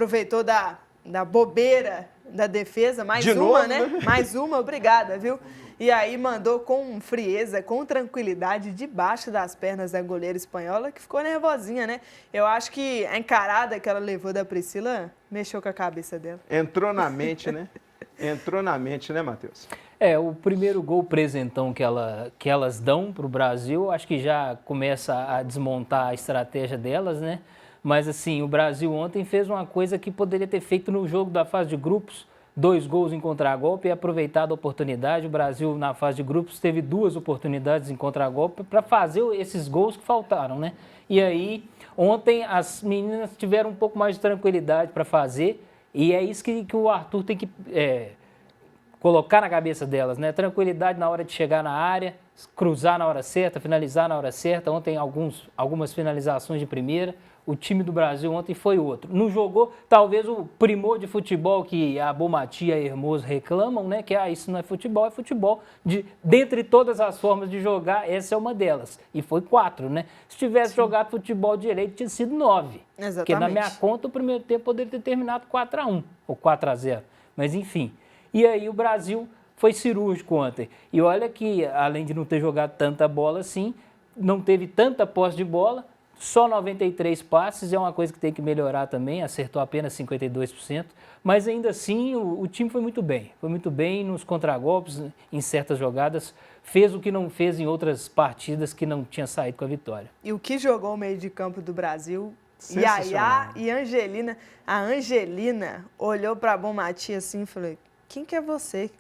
aproveitou da bobeira da defesa, mais de uma, novo, né? Mais uma, obrigada, viu? E aí mandou com frieza, com tranquilidade, debaixo das pernas da goleira espanhola, que ficou nervosinha, né? Eu acho que a encarada que ela levou da Priscila mexeu com a cabeça dela. Entrou na mente, né? Entrou na mente, né, Matheus? O primeiro gol presentão que elas dão para o Brasil, acho que já começa a desmontar a estratégia delas, né? Mas assim, o Brasil ontem fez uma coisa que poderia ter feito no jogo da fase de grupos, 2 gols em contragolpe e aproveitado a oportunidade. O Brasil, na fase de grupos, teve 2 oportunidades em contragolpe para fazer esses gols que faltaram, né? E aí, ontem, as meninas tiveram um pouco mais de tranquilidade para fazer, e é isso que o Arthur tem que colocar na cabeça delas, né? Tranquilidade na hora de chegar na área, cruzar na hora certa, finalizar na hora certa. Ontem, algumas finalizações de primeira. O time do Brasil ontem foi outro. Não jogou, talvez, o primor de futebol que a Bonmatí e a Hermoso reclamam, né? Que isso não é futebol, é futebol. Dentre todas as formas de jogar, essa é uma delas. E foi 4, né? Se tivesse jogado futebol direito, tinha sido 9. Exatamente. Porque na minha conta, o primeiro tempo poderia ter terminado 4-1 ou 4-0. Mas enfim. E aí o Brasil foi cirúrgico ontem. E olha que, além de não ter jogado tanta bola assim, não teve tanta posse de bola, só 93 passes, é uma coisa que tem que melhorar também, acertou apenas 52%, mas ainda assim o time foi muito bem nos contragolpes, em certas jogadas, fez o que não fez em outras partidas que não tinha saído com a vitória. E o que jogou o meio de campo do Brasil, Yaya e Angelina. A Angelina olhou para a Bonmatí assim e falou, quem que é você?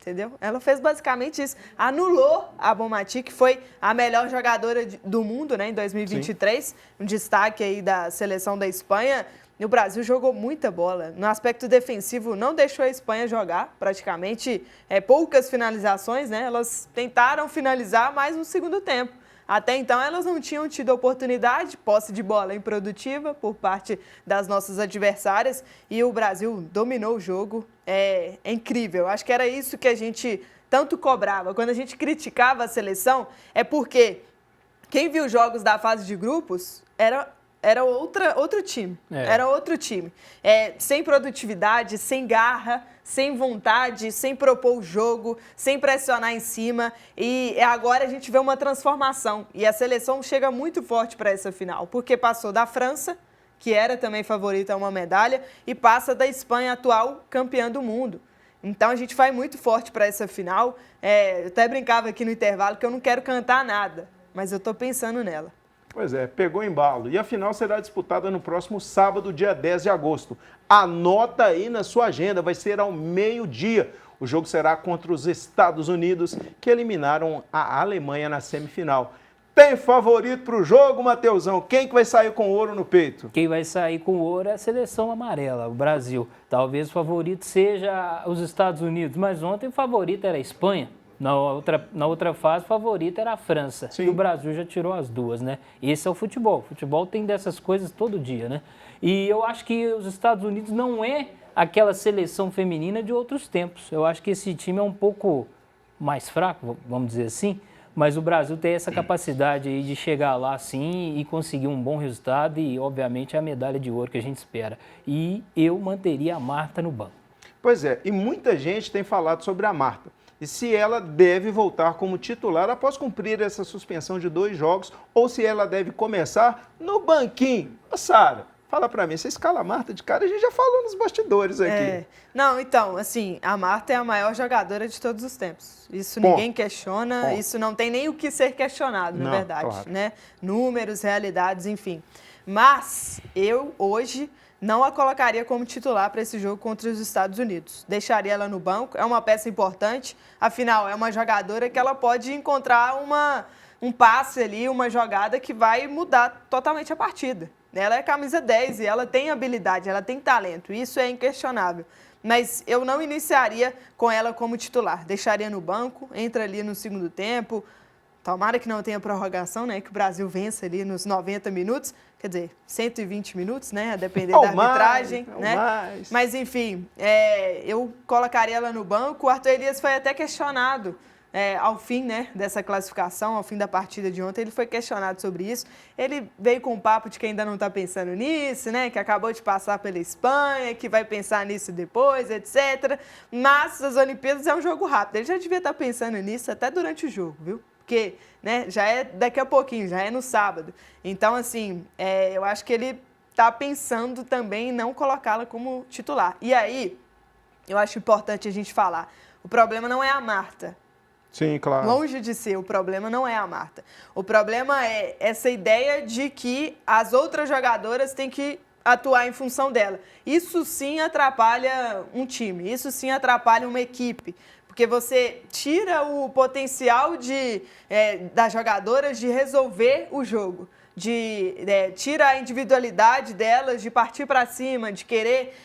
Entendeu? Ela fez basicamente isso. Anulou a Bonmatí, que foi a melhor jogadora do mundo, né, em 2023. Sim. Um destaque aí da seleção da Espanha. E o Brasil jogou muita bola. No aspecto defensivo, não deixou a Espanha jogar, praticamente poucas finalizações, né? Elas tentaram finalizar, mas no segundo tempo. Até então, elas não tinham tido oportunidade, posse de bola improdutiva por parte das nossas adversárias e o Brasil dominou o jogo. É incrível. Acho que era isso que a gente tanto cobrava. Quando a gente criticava a seleção, é porque quem viu jogos da fase de grupos era outro time. Era outro time. Sem produtividade, sem garra, sem vontade, sem propor o jogo, sem pressionar em cima. E agora a gente vê uma transformação. E a seleção chega muito forte para essa final, porque passou da França, que era também favorita a uma medalha, e passa da Espanha, atual campeã do mundo. Então a gente vai muito forte para essa final. Eu até brincava aqui no intervalo que eu não quero cantar nada, mas eu estou pensando nela. Pois é, pegou embalo. E a final será disputada no próximo sábado, dia 10 de agosto. Anota aí na sua agenda, vai ser ao meio-dia. O jogo será contra os Estados Unidos, que eliminaram a Alemanha na semifinal. Tem favorito para o jogo, Mateusão? Quem que vai sair com ouro no peito? Quem vai sair com ouro é a seleção amarela, o Brasil. Talvez o favorito seja os Estados Unidos, mas ontem o favorito era a Espanha. Na outra fase, o favorito era a França. Sim. E o Brasil já tirou as 2, né? Esse é o futebol. O futebol tem dessas coisas todo dia, né? E eu acho que os Estados Unidos não é aquela seleção feminina de outros tempos. Eu acho que esse time é um pouco mais fraco, vamos dizer assim. Mas o Brasil tem essa capacidade aí de chegar lá, sim, e conseguir um bom resultado e, obviamente, a medalha de ouro que a gente espera. E eu manteria a Marta no banco. Pois é, e muita gente tem falado sobre a Marta. E se ela deve voltar como titular após cumprir essa suspensão de 2 jogos, ou se ela deve começar no banquinho. Ô, Sara, fala pra mim, você escala a Marta de cara? A gente já falou nos bastidores aqui. Não, então, assim, a Marta é a maior jogadora de todos os tempos. Isso ninguém questiona, isso não tem nem o que ser questionado, na verdade, claro, né? Números, realidades, enfim. Mas eu, hoje, não a colocaria como titular para esse jogo contra os Estados Unidos. Deixaria ela no banco, é uma peça importante, afinal, é uma jogadora que ela pode encontrar um passe ali, uma jogada que vai mudar totalmente a partida. Ela é camisa 10 e ela tem habilidade, ela tem talento, isso é inquestionável. Mas eu não iniciaria com ela como titular, deixaria no banco, entra ali no segundo tempo. Tomara que não tenha prorrogação, né? Que o Brasil vença ali nos 90 minutos. Quer dizer, 120 minutos, né? A depender da arbitragem, né? Mas, enfim, eu colocaria ela no banco. O Arthur Elias foi até questionado ao fim, né, dessa classificação, ao fim da partida de ontem, ele foi questionado sobre isso. Ele veio com um papo de que ainda não está pensando nisso, né, que acabou de passar pela Espanha, que vai pensar nisso depois, etc. Mas as Olimpíadas é um jogo rápido. Ele já devia estar pensando nisso até durante o jogo, viu? Porque, né, já é daqui a pouquinho, já é no sábado. Então, assim, eu acho que ele está pensando também em não colocá-la como titular. E aí, eu acho importante a gente falar, o problema não é a Marta. Sim, claro. Longe de ser, o problema não é a Marta. O problema é essa ideia de que as outras jogadoras têm que atuar em função dela. Isso sim atrapalha um time, isso sim atrapalha uma equipe. Porque você tira o potencial das jogadoras de resolver o jogo, tira a individualidade delas de partir para cima, de querer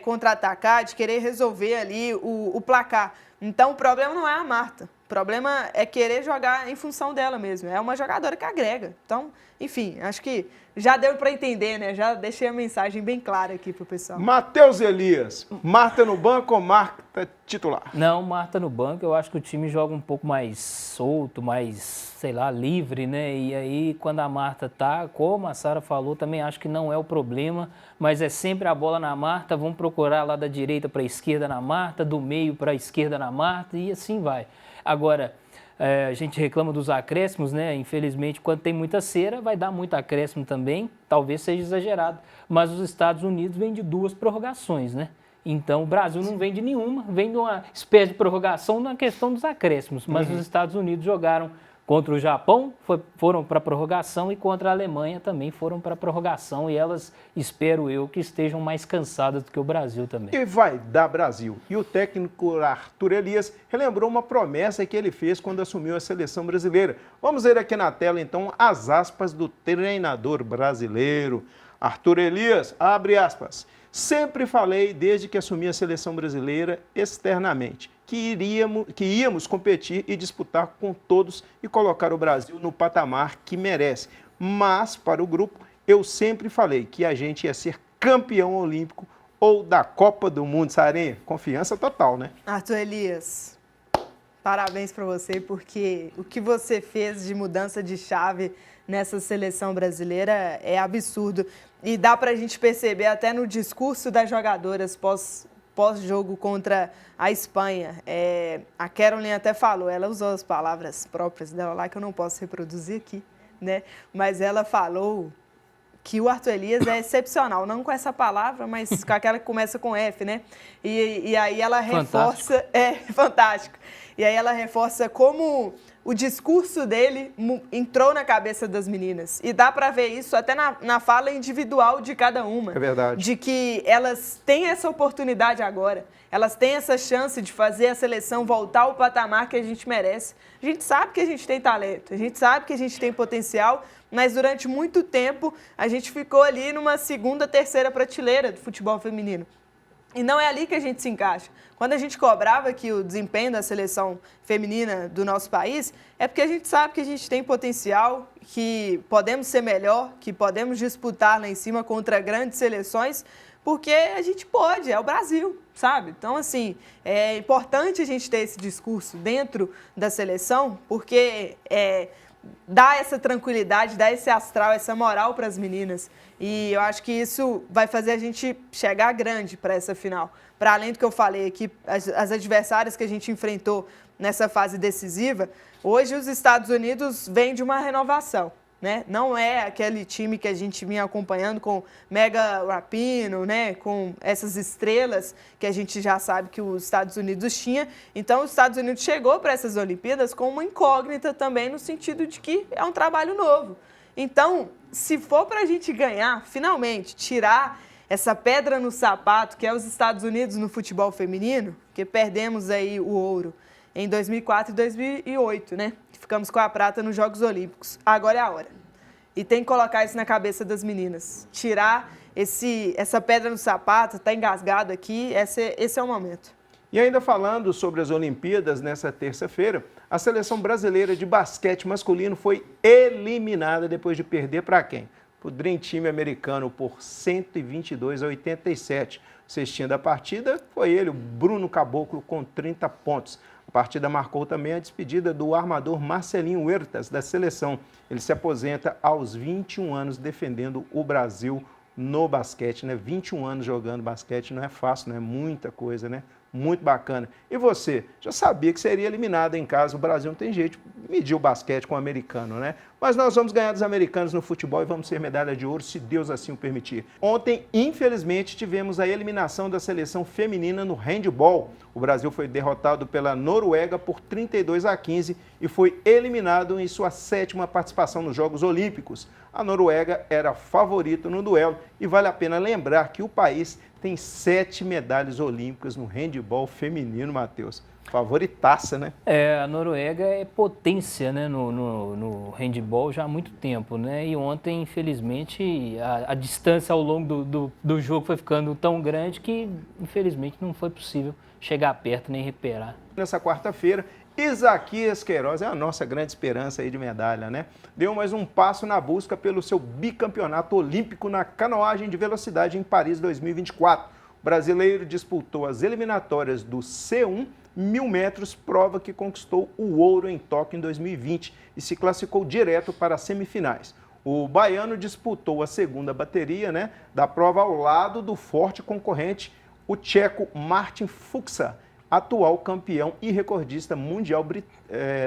contra-atacar, de querer resolver ali o placar. Então, o problema não é a Marta. O problema é querer jogar em função dela mesmo. É uma jogadora que agrega. Então, enfim, acho que já deu para entender, né? Já deixei a mensagem bem clara aqui pro pessoal. Matheus Elias, Marta no banco ou Marta titular? Não, Marta no banco, eu acho que o time joga um pouco mais solto, mais, sei lá, livre, né? E aí, quando a Marta tá, como a Sara falou, também acho que não é o problema, mas é sempre a bola na Marta, vamos procurar lá da direita para a esquerda na Marta, do meio para a esquerda na Marta, e assim vai. Agora, a gente reclama dos acréscimos, né? Infelizmente, quando tem muita cera, vai dar muito acréscimo também, talvez seja exagerado. Mas os Estados Unidos vêm de 2 prorrogações, né? Então, o Brasil não vem de nenhuma, vem de uma espécie de prorrogação na questão dos acréscimos. Mas os Estados Unidos jogaram contra o Japão, foram para a prorrogação, e contra a Alemanha também foram para a prorrogação, e elas, espero eu, que estejam mais cansadas do que o Brasil também. E vai dar Brasil. E o técnico Arthur Elias relembrou uma promessa que ele fez quando assumiu a seleção brasileira. Vamos ver aqui na tela, então, as aspas do treinador brasileiro. Arthur Elias, abre aspas. Sempre falei, desde que assumi a seleção brasileira, externamente, que íamos competir e disputar com todos e colocar o Brasil no patamar que merece. Mas, para o grupo, eu sempre falei que a gente ia ser campeão olímpico ou da Copa do Mundo. Sarinha, confiança total, né? Arthur Elias, parabéns para você, porque o que você fez de mudança de chave nessa seleção brasileira é absurdo. E dá para a gente perceber até no discurso das jogadoras pós-jogo contra a Espanha. A Caroline até falou, ela usou as palavras próprias dela lá, que eu não posso reproduzir aqui, né? Mas ela falou que o Arthur Elias é excepcional, não com essa palavra, mas com aquela que começa com F, né? E aí ela reforça... Fantástico. E aí ela reforça como o discurso dele entrou na cabeça das meninas. E dá para ver isso até na fala individual de cada uma. É verdade. De que elas têm essa oportunidade agora. Elas têm essa chance de fazer a seleção voltar ao patamar que a gente merece. A gente sabe que a gente tem talento, a gente sabe que a gente tem potencial, mas durante muito tempo a gente ficou ali numa segunda, terceira prateleira do futebol feminino. E não é ali que a gente se encaixa. Quando a gente cobrava aqui o desempenho da seleção feminina do nosso país, é porque a gente sabe que a gente tem potencial, que podemos ser melhor, que podemos disputar lá em cima contra grandes seleções, porque a gente pode, é o Brasil, sabe? Então, assim, é importante a gente ter esse discurso dentro da seleção, porque dá essa tranquilidade, dá esse astral, essa moral para as meninas. E eu acho que isso vai fazer a gente chegar grande para essa final. Para além do que eu falei aqui, as adversárias que a gente enfrentou nessa fase decisiva, hoje os Estados Unidos vêm de uma renovação, né? Não é aquele time que a gente vinha acompanhando com Megan Rapinoe, né? Com essas estrelas que a gente já sabe que os Estados Unidos tinha. Então, os Estados Unidos chegou para essas Olimpíadas com uma incógnita também, no sentido de que é um trabalho novo. Então, se for para a gente ganhar, finalmente, tirar essa pedra no sapato, que é os Estados Unidos no futebol feminino, que perdemos aí o ouro em 2004 e 2008, né? Ficamos com a prata nos Jogos Olímpicos. Agora é a hora. E tem que colocar isso na cabeça das meninas. Tirar essa pedra no sapato, tá engasgado aqui, esse é o momento. E ainda falando sobre as Olimpíadas, nessa terça-feira, a seleção brasileira de basquete masculino foi eliminada depois de perder para quem? O Dream Team americano por 122-87. O cestinha da partida foi ele, o Bruno Caboclo, com 30 pontos. A partida marcou também a despedida do armador Marcelinho Huertas, da seleção. Ele se aposenta aos 21 anos defendendo o Brasil no basquete, né? 21 anos jogando basquete não é fácil, não é muita coisa, né? Muito bacana. E você? Já sabia que seria eliminado em casa. O Brasil não tem jeito de medir o basquete com o americano, né? Mas nós vamos ganhar dos americanos no futebol e vamos ser medalha de ouro, se Deus assim o permitir. Ontem, infelizmente, tivemos a eliminação da seleção feminina no handball. O Brasil foi derrotado pela Noruega por 32-15 e foi eliminado em sua 7ª participação nos Jogos Olímpicos. A Noruega era favorita no duelo e vale a pena lembrar que o país tem 7 medalhas olímpicas no handball feminino, Matheus. Favoritaça, né? A Noruega é potência, né, no handball já há muito tempo, né? E ontem, infelizmente, a distância ao longo do jogo foi ficando tão grande que, infelizmente, não foi possível chegar perto nem recuperar. Nessa quarta-feira, Isaquias Queiroz é a nossa grande esperança aí de medalha, né? Deu mais um passo na busca pelo seu bicampeonato olímpico na canoagem de velocidade em Paris 2024. O brasileiro disputou as eliminatórias do C1 1000 metros, prova que conquistou o ouro em Tóquio em 2020 e se classificou direto para as semifinais. O baiano disputou a segunda bateria, né, da prova ao lado do forte concorrente, o tcheco Martin Fuxa, atual campeão e recordista mundial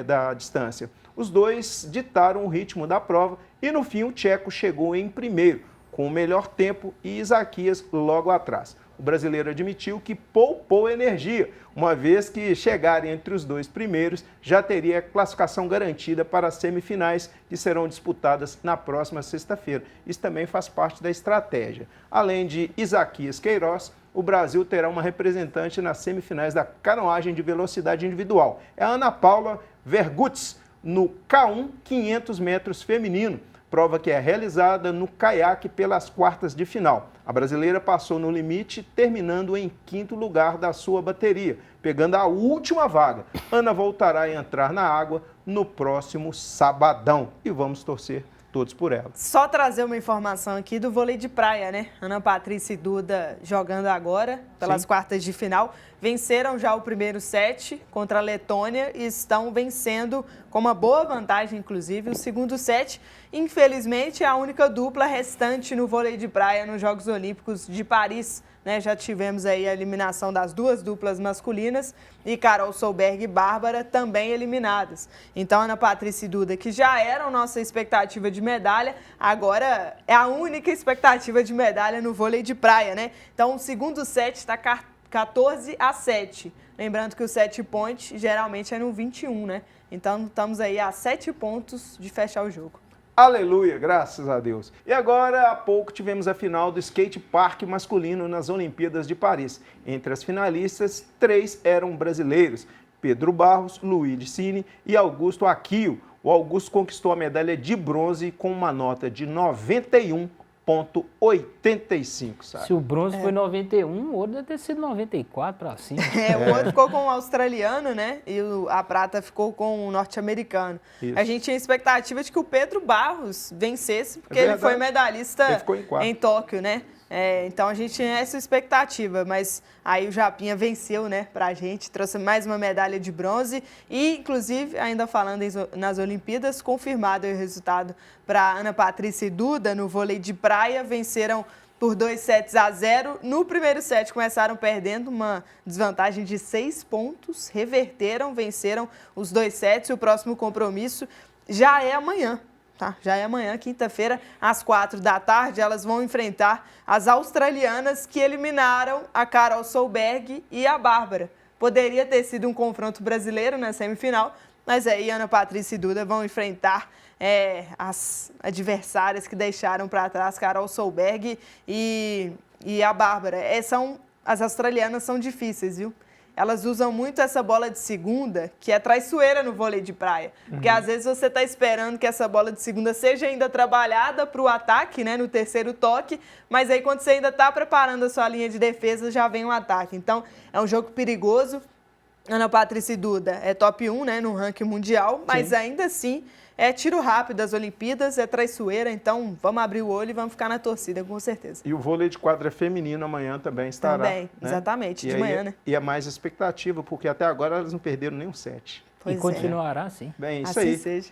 da distância. Os dois ditaram o ritmo da prova e, no fim, o tcheco chegou em primeiro, com o melhor tempo, e Isaquias logo atrás. O brasileiro admitiu que poupou energia, uma vez que chegar entre os dois primeiros já teria classificação garantida para as semifinais, que serão disputadas na próxima sexta-feira. Isso também faz parte da estratégia. Além de Isaquias Queiroz, o Brasil terá uma representante nas semifinais da canoagem de velocidade individual. É a Ana Paula Vergutz, no K1 500 metros feminino, prova que é realizada no caiaque pelas quartas de final. A brasileira passou no limite, terminando em 5º lugar da sua bateria, pegando a última vaga. Ana voltará a entrar na água no próximo sabadão e vamos torcer todos por ela. Só trazer uma informação aqui do vôlei de praia, né? Ana Patrícia e Duda jogando agora pelas quartas de final. Venceram já o primeiro set contra a Letônia e estão vencendo com uma boa vantagem, inclusive, o segundo set. Infelizmente, é a única dupla restante no vôlei de praia nos Jogos Olímpicos de Paris, né? Já tivemos aí a eliminação das duas duplas masculinas e Carol Solberg e Bárbara também eliminadas. Então, Ana Patrícia e Duda, que já eram nossa expectativa de medalha, agora é a única expectativa de medalha no vôlei de praia, né? Então, o segundo set está 14-7. Lembrando que o set point geralmente é no 21, né? Então, estamos aí a 7 pontos de fechar o jogo. Aleluia, graças a Deus. E agora, há pouco, tivemos a final do skate park masculino nas Olimpíadas de Paris. Entre as finalistas, 3 eram brasileiros: Pedro Barros, Luiz Cine e Augusto Aquio. O Augusto conquistou a medalha de bronze com uma nota de 91,85, sabe? Se o bronze foi 91, o ouro deve ter sido 94 para cima. O ouro ficou com o australiano, né? E a prata ficou com o norte-americano. A gente tinha expectativa de que o Pedro Barros vencesse, porque ele foi medalhista em Tóquio, né? Então a gente tinha essa expectativa, mas aí o Japinha venceu, né, pra gente, trouxe mais uma medalha de bronze e, inclusive, ainda falando nas Olimpíadas, confirmado o resultado para Ana Patrícia e Duda no vôlei de praia, venceram por 2-0. No primeiro set começaram perdendo, uma desvantagem de 6 pontos, reverteram, venceram os 2 sets. O próximo compromisso já é amanhã. Tá, já é amanhã, quinta-feira, às 4 da tarde, elas vão enfrentar as australianas que eliminaram a Carol Solberg e a Bárbara. Poderia ter sido um confronto brasileiro na semifinal, mas aí Ana Patrícia e Duda vão enfrentar as adversárias que deixaram para trás, Carol Solberg e a Bárbara. As australianas são difíceis, viu? Elas usam muito essa bola de segunda, que é traiçoeira no vôlei de praia. Porque às vezes você está esperando que essa bola de segunda seja ainda trabalhada para o ataque, né, no terceiro toque, mas aí quando você ainda está preparando a sua linha de defesa, já vem um ataque. Então, é um jogo perigoso. Ana Patrícia e Duda é top 1, né, no ranking mundial, mas ainda assim é tiro rápido das Olimpíadas, é traiçoeira, então vamos abrir o olho e vamos ficar na torcida, com certeza. E o vôlei de quadra feminino amanhã também estará. Também, né? exatamente, E de aí, manhã, né? E é mais expectativa, porque até agora elas não perderam nenhum set. Pois e continuará assim. Bem, isso Assim aí. seja.